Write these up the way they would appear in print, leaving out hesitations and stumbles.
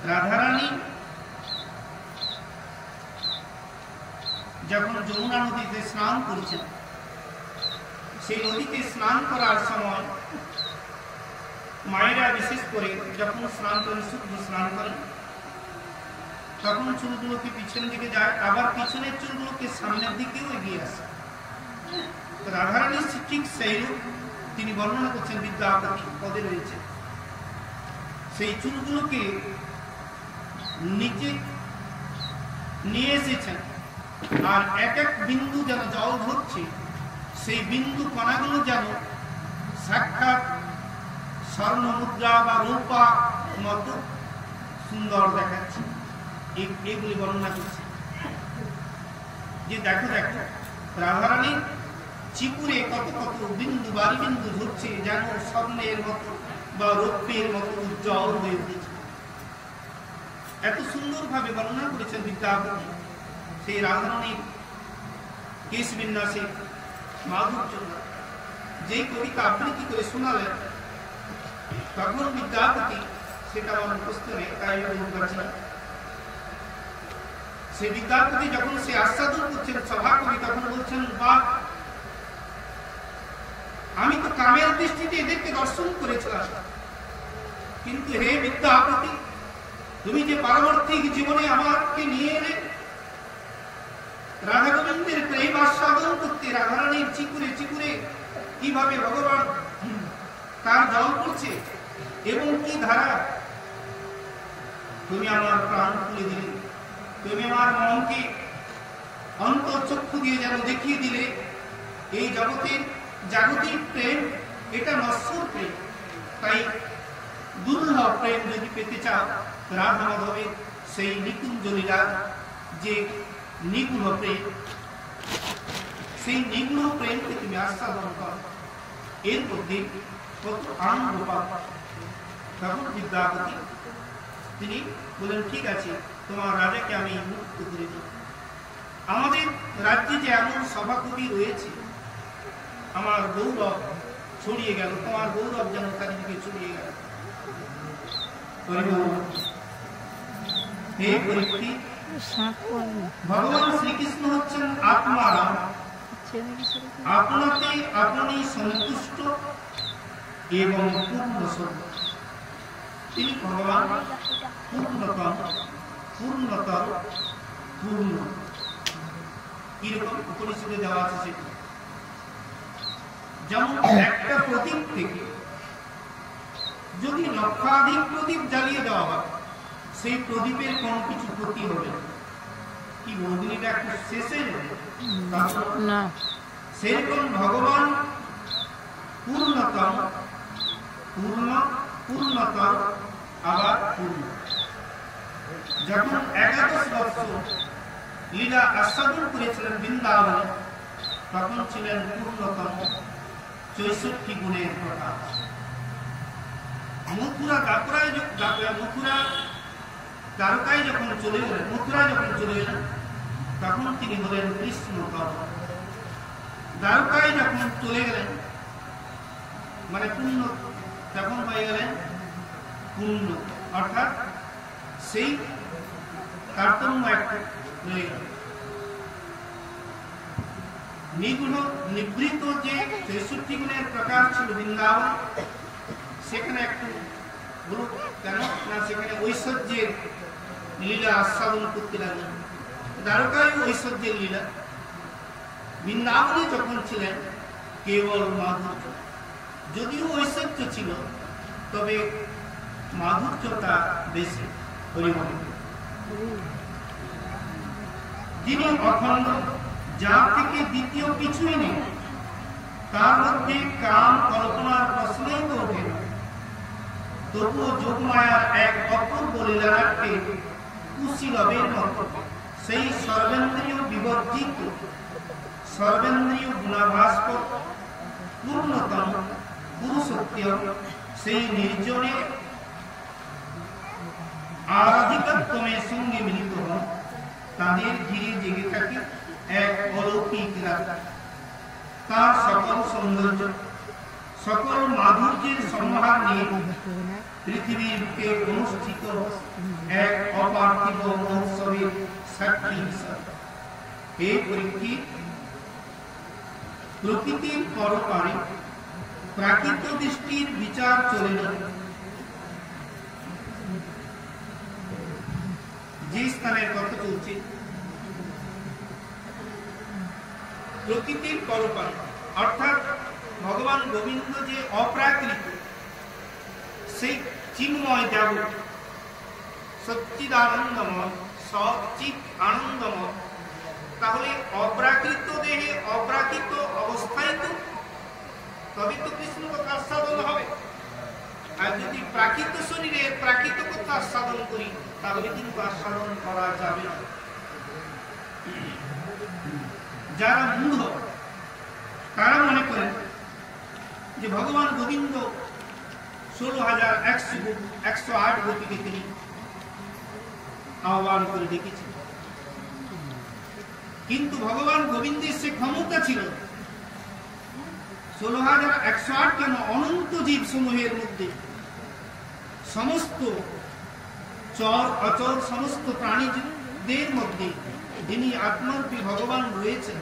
রাধারানী যখন যমুনা নদীতে স্নান করছেন, সেই নদীতে স্নান করার সময় মায়েরা বিশেষ করে যখন স্নান করেন, শুদ্ধ স্নান করেন, তখন চুলগুলোকে পিছনের দিকে যায়, আবার পিছনের চুলগুলোকে সামনের দিকেও এগিয়ে আসে। রাধারানীর ঠিক সেই রূপ তিনি বর্ণনা করছেন বিদ্যাপতি পদে রয়েছে। সেই চুলগুলোকে নিচে নিয়ে এসেছেন, আর এক এক বিন্দু যেন জল ধরছে, সেই বিন্দু কণাগুলো যেন সাক্ষাৎ স্বর্ণ মুদ্রা বা রূপা মতো সুন্দর দেখাচ্ছে। এগুলি বর্ণনা করছে যে দেখো দেখো রাধারানী চিপুরে কত কত বিন্দু বাড়ি বিন্দু ঝরছে, যেন স্বর্ণের মতো বা রৌপ্যের মতো উজ্জ্বল হয়ে উঠেছে। এত সুন্দর ভাবে বর্ণনা করেছেন বিদ্যাপতি সেই রাধারানীর কেশ বিন্যাসে মাধুর্য। যেই কবিতা আবৃত্তি করে শোনালেন, তখন বিদ্যাপতি সেটা আমার মুখস্থ নেই, তাই বলতে পারছি না। সে বিদ্যাপতি যখন সে আস্বাদন করছেন সভা কবি, তখন বলছেন, বা আমি তো কামের দৃষ্টিতে এদেরকে দর্শন করেছিলাম, কিন্তু হে বিদ্যাপতি, তুমি যে পারমার্থিক জীবনে আমাকে নিয়ে এলে রাধা গোবিন্দের প্রেম আস্বাদন করতে, রাধারানীর চিকুরে চিকুরে কিভাবে ভগবান তার জল করছে এবং কি ধারা, তুমি আমার প্রাণ খুলে দিলে, তুমি আমার মনকে অন্তর্চক্ষু দিয়ে যেন দেখিয়ে দিলে এই জগতের জাগতিক প্রেম এটা নশ্বর প্রেম। তাই দুর্লভ প্রেম যদি পেতে চাও, রাধা মাধবের সেই নিকুঞ্জ লীলা যে নিগুণ প্রেম, সেই নিগুণ প্রেমকে তুমি আস্বাদন করো, এর মধ্যে কত আনন্দ পাবো। তখন বিদ্যাপতি তিনি বলেন, ঠিক আছে, তোমার রাজাকে আমি মুক্ত করে দিই। আমাদের রাজ্যে যে এমন সভাকবি রয়েছে, আমার গৌরব ছড়িয়ে গেল, তোমার গৌরব যেন চারিদিকে ছড়িয়ে গেল। ভগবান শ্রীকৃষ্ণ হচ্ছেন আত্মারাম, আপনাতে আপনি সন্তুষ্ট এবং পূর্ণ স্বরূপ। তিনি ভগবান পূর্ণতম, পূর্ণতর, পূর্ণ। কিরকম উপনিষদে দেওয়া আছে সেটা, যেমন একটা প্রদীপ থেকে যদি লক্ষাধিক প্রদীপ জ্বালিয়ে দেওয়া হয়, সেই প্রদীপের কোন কিছু ক্ষতি হবে কি? মন্দিরটা একটু শেষে না, সেরকম ভগবান পূর্ণতম, পূর্ণ, পূর্ণতর, আবার পূর্ণ। যখন 11 বৎসর লীলা আস্বাদন করেছিলেন বৃন্দাবনে, তখন ছিলেন পূর্ণতম 64 গুণের প্রকাশ। মথুরা দ্বারকায় যখন চলে গেলেন, মথুরায় যখন চলে গেলেন, তখন তিনি হলেন কৃষ্ণতম। দ্বারকায় যখন চলে গেলেন, মানে পূর্ণ, তখন হয়ে গেলেন পূর্ণ, অর্থাৎ সেই তারতম্য একটা রয়ে গেল। নিগুণ নিবৃত যে 64 গুণের প্রকাশ ছিল বৃন্দাবন, সেখানে একটু গ্রুপ কেন না, সেখানে ঐশ্বর্যের লীলা আস্বাদন করতে লাগলেন। দ্বারকায় ঐশ্বর্যের লীলা, বৃন্দাবনে যখন ছিলেন কেবল মাধুর্য। যদিও ঐশ্বর্য ছিল, তবে মাধুর্যতা বেশি। যিনি অখণ্ড, যার থেকে দ্বিতীয় কিছুই নেই, তার মধ্যে কাম কল্পনার প্রশ্নই তো ওঠে না। তবুও যোগমায়ার এক অপূর্ব লীলানাট্যে কুশীলবের মতো সেই সর্বেন্দ্রীয় বিবর্জিত, সর্বেন্দ্রীয় গুণাভাস্কর, পূর্ণতম পুরুষত্ব, সেই নির্জনে আরাধিকাত্মের সঙ্গে মিলিত হন। তাদের ঘিরে জেগে থাকে এক অলৌকিক রাত। তার সকল সৌন্দর্য, সকল মাধুর্যের সমাহার নিয়ে পৃথিবীর বুকে অনুষ্ঠিত এক অপার্থিব মহোৎসবের সাক্ষী হিসাবে এই পরীক্ষিত প্রকৃতির পরপারে প্রাকৃত দৃষ্টির বিচার চলে না। যে স্থানের কথা চলছে প্রকৃতির পরপারে, অর্থাৎ ভগবান গোবিন্দ যে অপ্রাকৃত, সেই চিন্ময় দেব, সচ্চিদানন্দময়, সচিত আনন্দময়, তাহলে অপ্রাকৃত দেহে অপ্রাকৃত অবস্থায় তো তবে তো কৃষ্ণ কথা আস্বাদন হবে। আর যদি প্রাকৃত শরীরে প্রাকৃত কথা আস্বাদন করি তাহলে কিন্তু আস্বাদন করা যাবে না। যারা মূঢ় তারা মনে করেন যে ভগবান গোবিন্দ 16,108 গোপীকে তিনি আহ্বান করে ডেকেছেন, কিন্তু ভগবান গোবিন্দের সে ক্ষমতা ছিল 16,108 কেন, অনন্ত জীব সমূহের মধ্যে সমস্ত চর অচর সমস্ত প্রাণীদের মধ্যে যিনি আত্মারূপী ভগবান রয়েছেন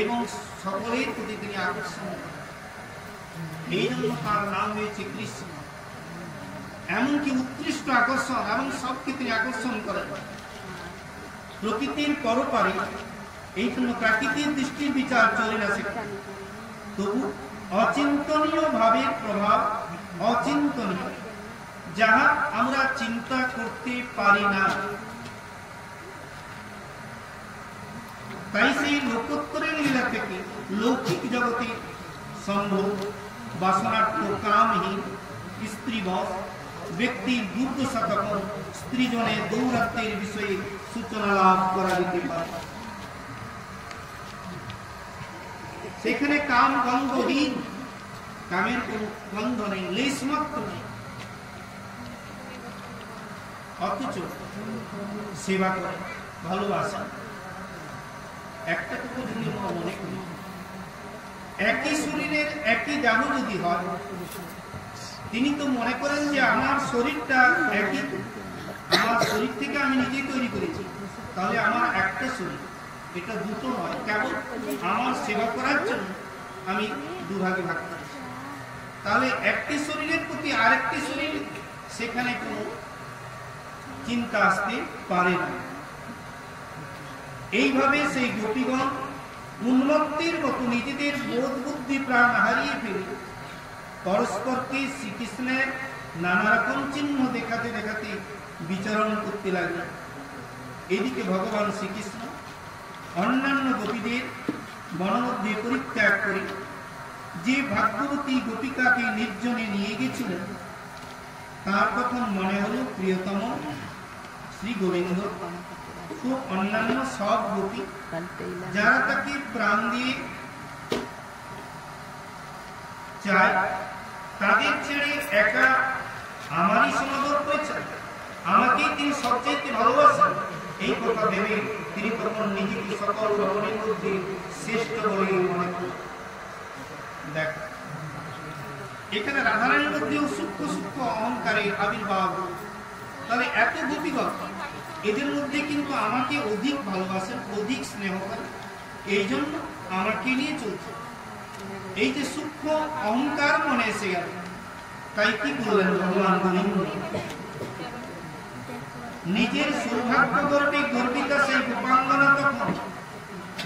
এবং সকলের প্রতি তিনি আকর্ষণ করেন। এই জন্য তার নাম হয়েছে কৃষ্ণ। এমনকি উৎকৃষ্ট আকর্ষণ এবং সবকে তিনি আকর্ষণ করেন প্রকৃতির পরপারে। এই জন্য প্রাকৃতিক দৃষ্টির বিচার চলে না সেখানে, তবু অচিন্তনীয় ভাবের প্রভাব, অচিন্তনীয়, যাহা আমরা চিন্তা করতে পারি না। তাই সেই লোকোত্তরের লীলা থেকে লৌকিক জগতে সম্ভব বাসনার্থ কামহীন স্ত্রীবশ ব্যক্তির দুর্দশাতম স্ত্রীজনের দৌরাত্মের বিষয়ে সূচনা লাভ করা যেতে পারে। সেখানে কাম গন্ধহীন, কামের কোন গন্ধ নেই, লেশ মাত্র নেই, অথচ সেবা করে, ভালোবাসা। একটা টুকু যদি মনে করি, একই শরীরের একই দেহ যদি হয়, তিনি তো মনে করেন যে আমার শরীরটা একই, আমার শরীর থেকে আমি নিজেই তৈরি করেছি, তাহলে আমার একটা শরীর, এটা দুটো নয়, কেবল আমার সেবা করার জন্য আমি দুভাগে ভাগ করেছি। তাহলে একটি শরীরের প্রতি আরেকটি শরীর, সেখানে কোনো চিন্তা আসতে পারে না। এইভাবে সেই গোপীগণ উন্মত্তের মতো নিজেদের বোধ বুদ্ধি প্রাণ হারিয়ে ফেলে পরস্পরকে শ্রীকৃষ্ণের নানা রকম চিহ্ন দেখাতে দেখাতে বিচরণ করতে লাগলেন। এদিকে ভগবান শ্রীকৃষ্ণ অন্যান্য গোপীদের বনমধ্যে পরিত্যাগ করে যে ভাগ্যবতী গোপিকাকে নির্জনে নিয়ে গেছিলেন, তার তখন মনে হল প্রিয়তম শ্রী গোবিন্দ তো অন্যান্য সব গোপী যারা তাকে প্রাণ দিয়ে চায়, তাদের ছেড়ে একা আমারই সমাদর করেছেন, আমাকেই তিনি সবচেয়ে ভালোবাসেন। এই কথা ভেবে তিনি তখন নিজেকে সকল ভগবানের মধ্যে শ্রেষ্ঠ বলে মনে করেন। দেখ, এখানে রাধারানীর মধ্যেও সূক্ষ্ম সূক্ষ্ম অহংকারের আবির্ভাব। তাহলে এত গোপীগণ, এদের মধ্যে কিন্তু আমাকে অধিক ভালোবাসেন, অধিক স্নেহ করেন, এই জন্য আমাকে নিয়ে চলছে। এই যে সূক্ষ্ম অহংকার মনে এসে গেল, তাই কি করলেন ভগবান গোবিন্দ? নিজের সৌভাগ্য গর্বে গর্বিতা সেই গোপাঙ্গনা তখন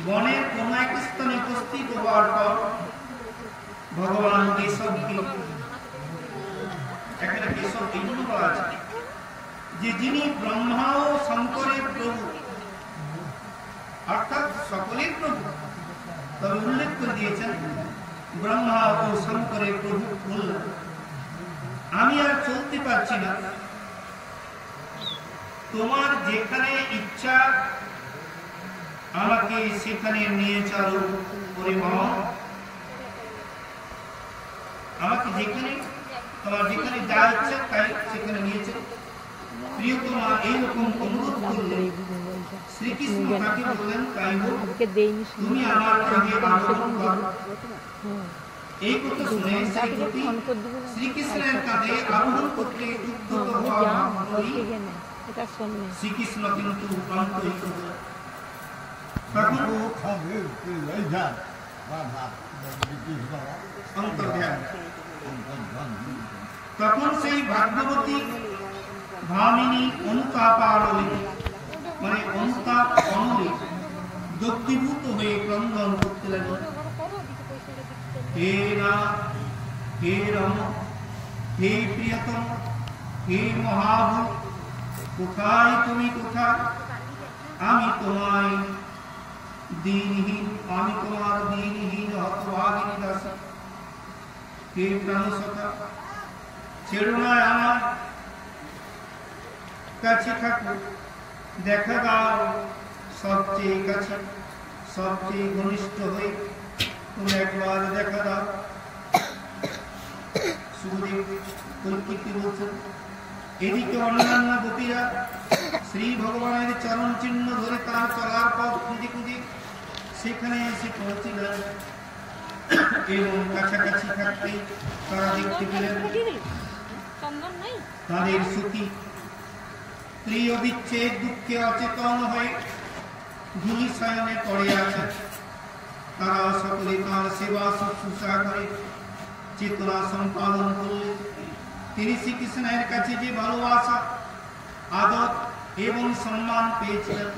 বনের কোন এক স্থানে উপস্থিত হওয়ার পর ভগবান কেশবকে, এখানে কেশব এই জন্য বলা আছে যে যিনি ব্রহ্মা ও শঙ্করের প্রভু, অর্থাৎ সকলের প্রভু, তবে উল্লেখ করে দিয়েছেন ব্রহ্মা ও শঙ্করের প্রভু বললেন, আমি আর চলতে পারছি না, তোমার যেখানে ইচ্ছা আমাকে সেখানে নিয়ে চলো পরিমল। আমাকে যেখানে, তোমার যেখানে যা ইচ্ছা তাই সেখানে নিয়ে চলো। প্রিয়তমা এইরকম অনুরোধ করলে শ্রীকৃষ্ণ তাকে বললেন, তাই হোক, তুমি আমার আগে আগমন করো। এই কথা শুনে সেই গোপী শ্রীকৃষ্ণের কাঁধে আরোহণ করতে উদ্যত হওয়া মাত্রই শ্রীকৃষ্ণ কিন্তু অন্তহিত হলেন। তখন সেই ভাগ্যবতী ভামিনী অনুতাপারণী মানে অনুতাপ অনলে দগ্ধীভূত হয়ে ক্রন্দন করতে লাগলেন। হে নাথ, হে রম, হে প্রিয়তম, হে মহাভূত, কোথায় তুমি, কোথায়? আমি তোমায় দীনহীন, আমি তোমার দীনহীন হতভাগিনী দাসী। হে প্রাণসখা, ছেড়ো না আমার, কাছে থাকো, দেখা দাও সবচেয়ে কাছে, সবচেয়ে ঘনিষ্ঠ হয়ে তুমি একবার দেখা দাও। সুখদেব কল্কিতি বলছেন, এদিকে অন্যান্য গোপীরা শ্রী ভগবানের চরণ চিহ্ন ধরে তার চলার পথ খুঁজে খুঁজে সেখানে এসে পৌঁছিলেন এবং কাছাকাছি থাকতে তারা দেখতে পেলেন তাদের সুখী প্রিয় বিচ্ছেদ দুঃখে অচেতন হয়ে ধূলি শয়নে পড়ে আছে। তারা সকলে তার সেবা শুশ্রূষা করে চেতনা সম্পাদন করলে তিনি শ্রীকৃষ্ণের কাছে যে ভালোবাসা, আদর এবং সম্মান পেয়েছিলেন,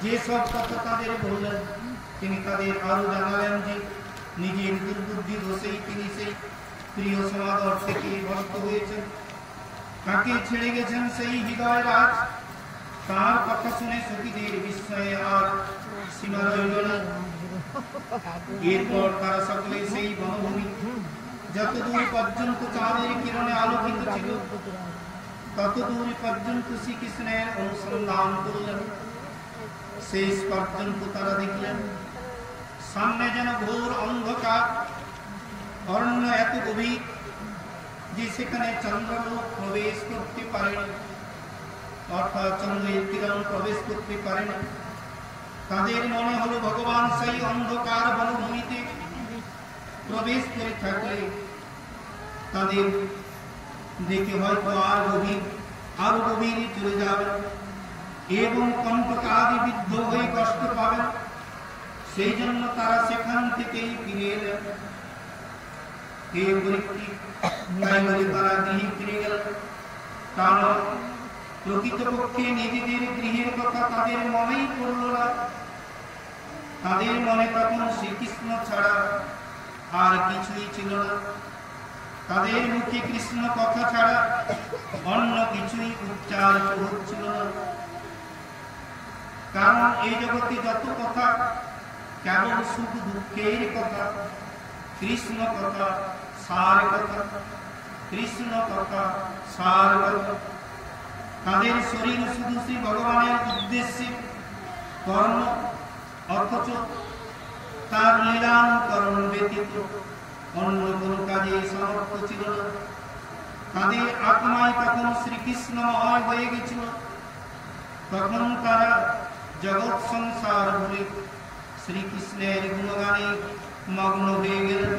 যে সব কথা তাদের বললেন, তিনি তাদের আরো জানালেন যে নিজের দুর্বুদ্ধি দোষেই তিনি সেই প্রিয় সমাদর থেকে ভ্রষ্ট হয়েছেন। তাকে ছেড়ে গেছেন সেই হৃদয় রাজ। তার কথা শুনে সখীদের বিস্ময়ে আর সীমা রইল না। এরপর তারা সকলে সেই বনভূমি যতদূর পর্যন্ত চাঁদের কিরণে আলোকিত ছিল ততদূর পর্যন্ত শ্রীকৃষ্ণের অনুসন্ধান করলেন। শেষ পর্যন্ত তারা দেখলেন সামনে যেন ঘোর অন্ধকার, অরণ্য এত গভীর যে সেখানে চন্দ্রলোক প্রবেশ করতে পারে না, অর্থাৎ চন্দ্রের কিরণ প্রবেশ করতে পারে না। তাদের মনে হলো ভগবান সেই অন্ধকার বনভূমিতে প্রবেশ করে থাকলে তাদের দেখে হয়তো আরো গভীরে চলে যাবে এবং কণ্টকাদি বিদ্ধ হয়ে কষ্ট পাবেন। সেই জন্য তারা সেখান থেকেই ফিরে এলেন। তারা গৃহে ফিরে গেলেন। তারা প্রকৃতপক্ষে নিজেদের গৃহের কথা তাদের মনেই পড়ল না। তাদের মনে তখন শ্রীকৃষ্ণ ছাড়া আর কিছুই ছিল না। তাদের মুখে কৃষ্ণ কথা ছাড়া অন্য কিছুই উচ্চারিত হচ্ছিল না। কারণ এই জগতে যত কথা কেবল সুখ দুঃখের কথা, কৃষ্ণ কথা, সার কথা, কৃষ্ণ কথা, সার কথা। তাদের শরীর শুধু শ্রী ভগবানের উদ্দেশ্যে কর্ম, অথচ তার লীলানুকরণ ব্যতীত অন্য কোন কাজে সমর্থ ছিল না। তাদের আত্মায় তখন শ্রীকৃষ্ণময় হয়ে গেছিল। তখন তারা জগৎ সংসার ভুলে শ্রীকৃষ্ণের গুণগানে মগ্ন হয়ে গেলেন।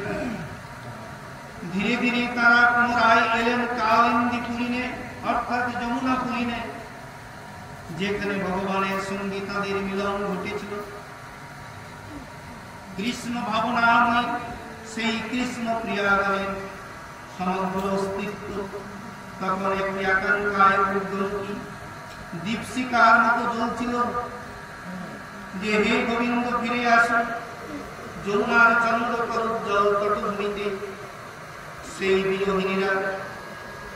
ধীরে ধীরে তারা পুনরায় এলেন কালিন্দী পুলিনে, অর্থাৎ যমুনা পুলিনে, যেখানে ভগবানের সঙ্গে তাদের মিলন ঘটেছিল। কৃষ্ণ ভাবনাময় সেই কৃষ্ণ প্রিয়াগণের সমগ্র অস্তিত্ব তখন একটি আকাঙ্ক্ষায় উদ্গ্রন্থি দীপশিকার মতো জ্বলছিল যে হে গোবিন্দ ফিরে আসুন। যমুনার চন্দ্রকর জল তটভূমিতে সেই বিরোহিনীরা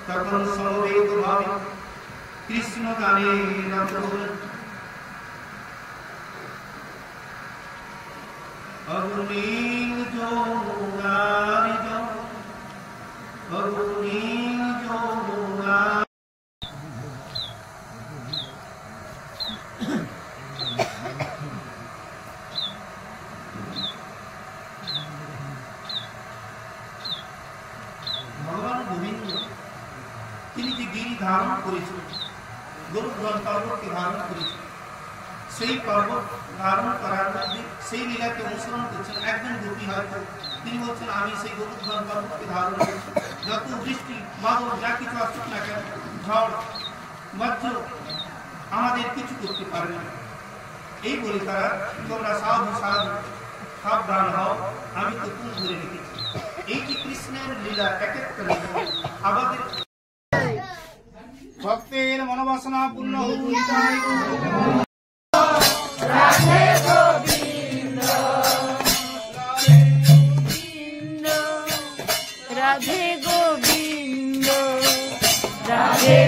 তখন সমবেত ভাবে কৃষ্ণ গানে রত হলেন। অগ্নিল যমুনার জল, অগ্নিল যমুনা। ভগবান গোবিন্দ তিনি যে গিরি ধারণ করেছিলেন, গোবর্ধন পর্বতকে ধারণ করেছিলেন, সেই পর্বত ধারণ করার মধ্যে সেই লীলাকে অনুসরণ করছেন। একজন গোপী হয়তো তিনি বলছেন আমি সেই গরুধর পর্বতকে ধারণ করেছি, যত বৃষ্টি বাদল যা কিছু আসুক না কেন, ঝড় বজ্র আমাদের কিছু করতে পারে না। এই বলে তারা তোমরা সাধু সাধু সাবধান হও, আমি তো তুম ধরে রেখেছি। এই যে কৃষ্ণের লীলা, এক একটা লীলা আমাদের ভক্তের মনোবাসনা পূর্ণ হোক। রাধে গোবিন্দ রাধে গোবিন্দ রাধে